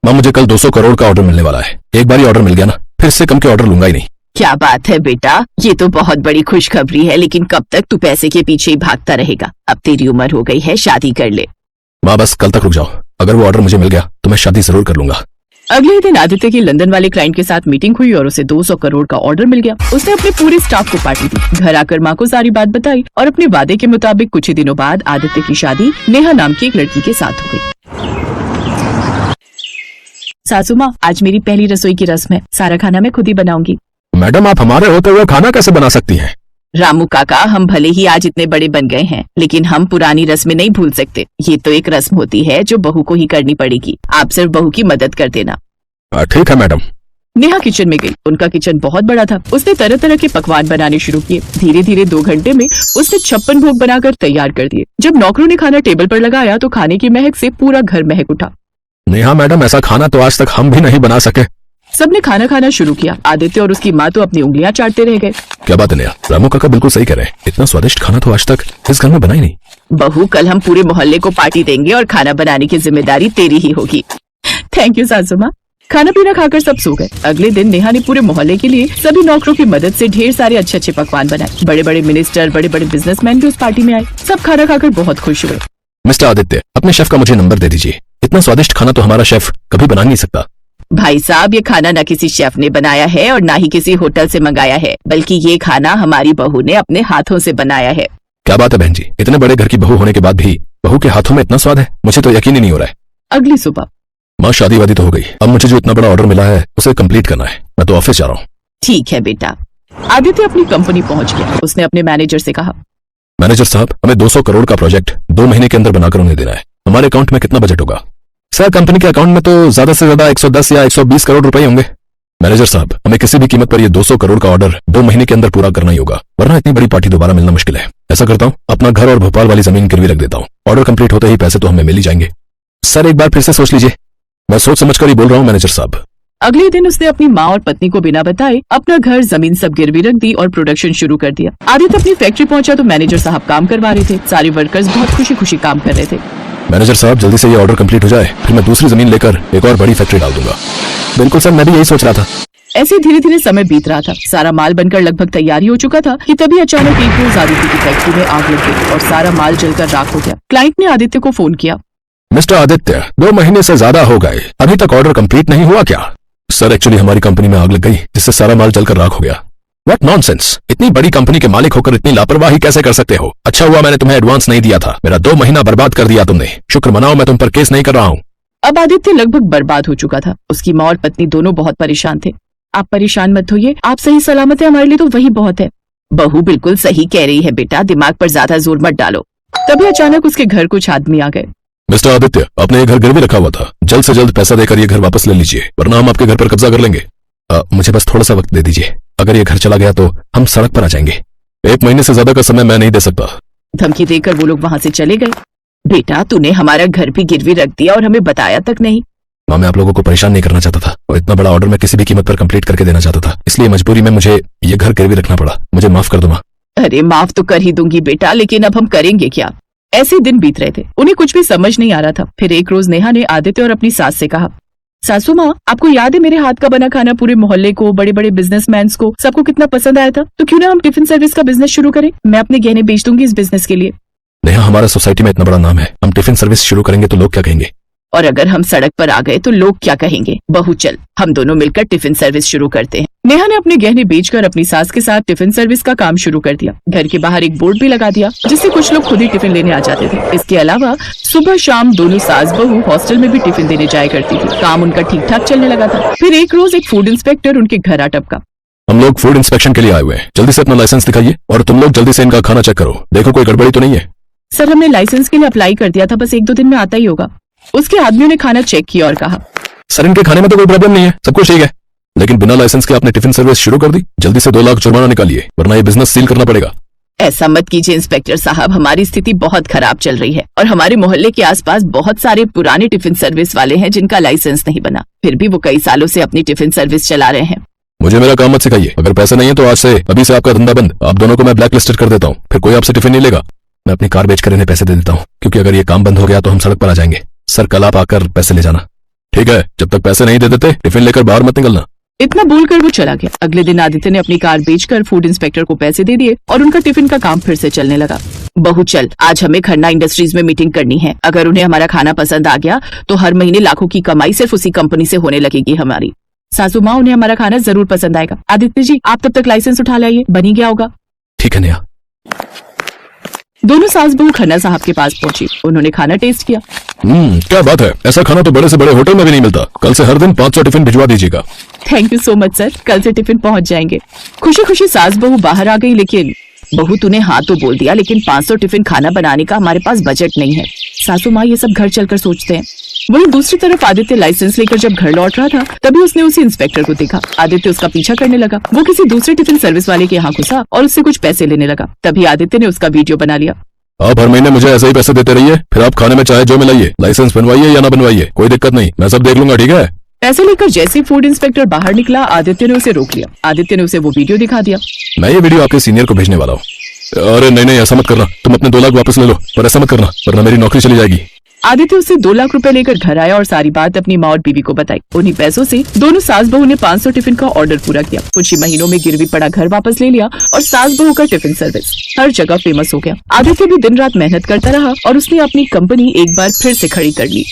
माँ मुझे कल 200 करोड़ का ऑर्डर मिलने वाला है। एक बार ही ऑर्डर मिल गया ना, फिर इससे कम के ऑर्डर लूंगा ही नहीं। क्या बात है बेटा, ये तो बहुत बड़ी खुशखबरी है, लेकिन कब तक तू पैसे के पीछे ही भागता रहेगा? अब तेरी उम्र हो गई है, शादी कर ले। माँ बस कल तक रुक जाओ, अगर वो ऑर्डर मुझे मिल गया तो मैं शादी जरूर कर लूंगा। अगले दिन आदित्य की लंदन वाले क्लाइंट के साथ मीटिंग हुई और उसे 200 करोड़ का ऑर्डर मिल गया। उसने अपने पूरे स्टाफ को पार्टी दी, घर आकर माँ को सारी बात बताई और अपने वादे के मुताबिक कुछ ही दिनों बाद आदित्य की शादी नेहा नाम की एक लड़की के साथ हो गई। सासू माँ, आज मेरी पहली रसोई की रस्म है, सारा खाना मैं खुद ही बनाऊंगी। मैडम आप हमारे होते हुए खाना कैसे बना सकती हैं? रामू काका, हम भले ही आज इतने बड़े बन गए हैं, लेकिन हम पुरानी रस्में नहीं भूल सकते। ये तो एक रस्म होती है जो बहू को ही करनी पड़ेगी। आप सिर्फ बहू की मदद कर देना। ठीक है मैडम। नेहा किचन में गई। उनका किचन बहुत बड़ा था। उसने तरह तरह के पकवान बनाने शुरू किए। धीरे धीरे 2 घंटे में उसने 56 भोग बनाकर तैयार कर दिए। जब नौकरों ने खाना टेबल पर लगाया तो खाने की महक से पूरा घर महक उठा। नेहा मैडम, ऐसा खाना तो आज तक हम भी नहीं बना सके। सबने खाना खाना शुरू किया। आदित्य और उसकी माँ तो अपनी उंगलियां चाटते रह गए। क्या बात है नेहा, रामू काका बिल्कुल सही कह रहे हैं। इतना स्वादिष्ट खाना तो आज तक इस घर में बना ही नहीं। बहू, कल हम पूरे मोहल्ले को पार्टी देंगे और खाना बनाने की जिम्मेदारी तेरी ही होगी। थैंक यू सासू माँ। खाना पीना खाकर सब सो गए। अगले दिन नेहा ने पूरे मोहल्ले के लिए सभी नौकरों की मदद से ढेर सारे अच्छे अच्छे पकवान बनाए। बड़े बड़े मिनिस्टर, बड़े बड़े बिजनेसमैन भी उस पार्टी में आए। सब खाना खाकर बहुत खुश हुए। मिस्टर आदित्य, अपने शेफ का मुझे नंबर दे दीजिए। इतना स्वादिष्ट खाना तो हमारा शेफ कभी बना नहीं सकता। भाई साहब, ये खाना न किसी शेफ ने बनाया है और न ही किसी होटल से मंगाया है, बल्कि ये खाना हमारी बहू ने अपने हाथों से बनाया है। क्या बात है बहन जी, इतने बड़े घर की बहू होने के बाद भी बहू के हाथों में इतना स्वाद है, मुझे तो यकीन ही नहीं हो रहा है। अगली सुबह। माँ शादी वादी तो हो गई, अब मुझे जो इतना बड़ा ऑर्डर मिला है उसे कंप्लीट करना है। मैं तो ऑफिस जा रहा हूँ। ठीक है बेटा। आदित्य अपनी कंपनी पहुँच गया। उसने अपने मैनेजर से कहा, मैनेजर साहब, हमें 200 करोड़ का प्रोजेक्ट 2 महीने के अंदर बनाकर उन्हें देना है। हमारे अकाउंट में कितना बजट होगा? सर, कंपनी के अकाउंट में तो ज्यादा से ज्यादा 110 या 120 करोड़ रुपए होंगे। मैनेजर साहब, हमें किसी भी कीमत पर ये 200 करोड़ का ऑर्डर 2 महीने के अंदर पूरा करना ही होगा, वरना इतनी बड़ी पार्टी दोबारा मिलना मुश्किल है। ऐसा करता हूँ, अपना घर और भोपाल वाली जमीन गिरवी रख देता हूँ। ऑर्डर कंप्लीट होते ही पैसे तो हमें मिल ही जाएंगे। सर एक बार फिर से सोच लीजिए। मैं सोच समझकर ही बोल रहा हूँ मैनेजर साहब। अगले दिन उसने अपनी माँ और पत्नी को बिना बताए अपना घर, जमीन सब गिरवी रख दी और प्रोडक्शन शुरू कर दिया। आदित्य अपनी फैक्ट्री पहुंचा तो मैनेजर साहब काम करवा रहे थे। सारे वर्कर्स बहुत खुशी खुशी काम कर रहे थे। मैनेजर साहब, जल्दी से ये ऑर्डर कंप्लीट हो जाए, फिर मैं दूसरी जमीन लेकर एक और बड़ी फैक्ट्री डाल दूंगा। बिल्कुल सर, मैं भी यही सोच रहा था। ऐसे धीरे धीरे समय बीत रहा था। सारा माल बनकर लगभग तैयारी हो चुका था कि तभी अचानक एक रोज आदित्य की फैक्ट्री में आग लग गई और सारा माल जलकर राख हो गया। क्लाइंट ने आदित्य को फोन किया। मिस्टर आदित्य, 2 महीने से ज्यादा हो गए, अभी तक ऑर्डर कंप्लीट नहीं हुआ क्या? सर एक्चुअली हमारी कंपनी में आग लग गई, जिससे सारा माल जलकर राख हो गया। What nonsense! इतनी बड़ी कंपनी के मालिक होकर इतनी लापरवाही कैसे कर सकते हो? अच्छा हुआ मैंने तुम्हें एडवांस नहीं दिया था। मेरा 2 महीना बर्बाद कर दिया तुमने। शुक्र मनाओ मैं तुम पर केस नहीं कर रहा हूँ। अब आदित्य लगभग बर्बाद हो चुका था। उसकी माँ और पत्नी दोनों बहुत परेशान थे। आप परेशान मत होइए, आप सही सलामत है, हमारे लिए तो वही बहुत है। बहू बिल्कुल सही कह रही है बेटा, दिमाग पर ज्यादा जोर मत डालो। तभी अचानक उसके घर कुछ आदमी आ गए। मिस्टर आदित्य, आपने ये घर गिरवी रखा हुआ था, जल्द से जल्द पैसा देकर ये घर वापस ले लीजिए, वरना हम आपके घर पर कब्जा कर लेंगे। मुझे बस थोड़ा सा वक्त दे दीजिए। अगर ये घर चला गया तो हम सड़क पर आ जाएंगे। 1 महीने से ज्यादा का समय मैं नहीं दे सकता। धमकी देकर वो लोग वहाँ से चले गए। बेटा, तूने हमारा घर भी गिरवी रख दिया और हमें बताया तक नहीं। माँ, मैं आप लोगों को परेशान नहीं करना चाहता था और इतना बड़ा ऑर्डर मैं किसी भी कीमत पर कंप्लीट करके देना चाहता था, इसलिए मजबूरी में मुझे ये घर गिरवी रखना पड़ा। मुझे माफ कर दो माँ। अरे माफ तो कर ही दूंगी बेटा, लेकिन अब हम करेंगे क्या? ऐसे दिन बीत रहे थे, उन्हें कुछ भी समझ नहीं आ रहा था। फिर एक रोज नेहा ने आदित्य और अपनी सास से कहा, सासू माँ, आपको याद है मेरे हाथ का बना खाना पूरे मोहल्ले को, बड़े बड़े बिजनेसमैन को, सबको कितना पसंद आया था? तो क्यों ना हम टिफिन सर्विस का बिजनेस शुरू करें? मैं अपने गहने बेच दूंगी इस बिजनेस के लिए। नेहा, हमारा सोसाइटी में इतना बड़ा नाम है, हम टिफिन सर्विस शुरू करेंगे तो लोग क्या कहेंगे? और अगर हम सड़क पर आ गए तो लोग क्या कहेंगे? बहू चल, हम दोनों मिलकर टिफिन सर्विस शुरू करते हैं। नेहा ने अपने गहने बेचकर अपनी सास के साथ टिफिन सर्विस का काम शुरू कर दिया। घर के बाहर एक बोर्ड भी लगा दिया, जिससे कुछ लोग खुद ही टिफिन लेने आ जाते थे। इसके अलावा सुबह शाम दोनों सास बहू हॉस्टल में भी टिफिन देने जाया करती थी। काम उनका ठीक ठाक चलने लगा था। फिर एक रोज एक फूड इंस्पेक्टर उनके घर आ टपका। हम लोग फूड इंस्पेक्शन के लिए आए हुए हैं, जल्दी से अपना लाइसेंस दिखाइए और तुम लोग जल्दी से इनका खाना चेक करो, देखो कोई गड़बड़ी तो नहीं है। सर, हमने लाइसेंस के लिए अप्लाई कर दिया था, बस 1-2 दिन में आता ही होगा। उसके आदमियों ने खाना चेक किया और कहा, सर इनके खाने में तो कोई प्रॉब्लम नहीं है, सब कुछ ठीक है, लेकिन बिना लाइसेंस के आपने टिफिन सर्विस शुरू कर दी। जल्दी से 2 लाख जुर्माना निकालिए, वरना ये बिजनेस सील करना पड़ेगा। ऐसा मत कीजिए इंस्पेक्टर साहब, हमारी स्थिति बहुत खराब चल रही है और हमारे मोहल्ले के आसपास बहुत सारे पुराने टिफिन सर्विस वाले हैं जिनका लाइसेंस नहीं बना, फिर भी वो कई सालों से अपनी टिफिन सर्विस चला रहे हैं। मुझे मेरा काम मत सिखाइए। अगर पैसे नहीं है तो आज से अभी से आपका धंधा बंद। आप दोनों को मैं ब्लैक लिस्टेड कर देता हूँ, फिर कोई आपसे टिफिन नहीं लेगा। मैं अपनी कार बेचकर इन्हें पैसे दे देता हूँ, क्योंकि अगर ये काम बंद हो गया तो हम सड़क पर आ जाएंगे। सर, कल आप आकर पैसे ले जाना। ठीक है, जब तक पैसे नहीं दे देते टिफिन लेकर बाहर मत निकलना। इतना बोलकर वो चला गया। अगले दिन आदित्य ने अपनी कार बेचकर फूड इंस्पेक्टर को पैसे दे दिए और उनका टिफिन का काम फिर से चलने लगा। बहू चल, आज हमें खन्ना इंडस्ट्रीज में मीटिंग करनी है। अगर उन्हें हमारा खाना पसंद आ गया तो हर महीने लाखों की कमाई सिर्फ उसी कंपनी से होने लगेगी हमारी। सासू माँ, उन्हें हमारा खाना जरूर पसंद आएगा। आदित्य जी, आप तब तक लाइसेंस उठा लाइए, बन गया होगा। ठीक है नेहा। दोनों सास बहू खन्ना साहब के पास पहुंची। उन्होंने खाना टेस्ट किया। क्या बात है, ऐसा खाना तो बड़े से बड़े होटल में भी नहीं मिलता। कल से हर दिन 500 टिफिन भिजवा दीजिएगा। Thank you so much sir, कल से टिफिन पहुंच जाएंगे। खुशी खुशी सास बहू बाहर आ गई। लेकिन बहू, तूने हाँ तो बोल दिया, लेकिन 500 टिफिन खाना बनाने का हमारे पास बजट नहीं है। सासू माँ, ये सब घर चलकर सोचते हैं। वहीं दूसरी तरफ आदित्य लाइसेंस लेकर जब घर लौट रहा था तभी उसने उसी इंस्पेक्टर को देखा। आदित्य उसका पीछा करने लगा। वो किसी दूसरे टिफिन सर्विस वाले के यहाँ घुसा और उससे कुछ पैसे लेने लगा। तभी आदित्य ने उसका वीडियो बना लिया। आप हर महीने मुझे ऐसे ही पैसे देते रहिए, फिर आप खाने में चाहे जो मिलाइए, लाइसेंस बनवाइए या ना बनवाइए, कोई दिक्कत नहीं, मैं सब देख लूंगा, ठीक है। पैसे लेकर जैसे ही फूड इंस्पेक्टर बाहर निकला, आदित्य ने उसे रोक लिया। आदित्य ने उसे वो वीडियो दिखा दिया। मैं ये वीडियो आपके सीनियर को भेजने वाला हूँ। अरे नहीं, ऐसा मत करना, तुम अपने 2 लाख वापस ले लो, पर ऐसा मत करना वरना मेरी नौकरी चली जाएगी। आदित्य उससे 2 लाख रुपए लेकर घर आया और सारी बात अपनी माँ और बीवी को बताई। उन्हीं पैसों से दोनों सास बहू ने 500 टिफिन का ऑर्डर पूरा किया। कुछ ही महीनों में गिरवी पड़ा घर वापस ले लिया और सास बहू का टिफिन सर्विस हर जगह फेमस हो गया। आदित्य भी दिन रात मेहनत करता रहा और उसने अपनी कंपनी एक बार फिर से खड़ी कर ली।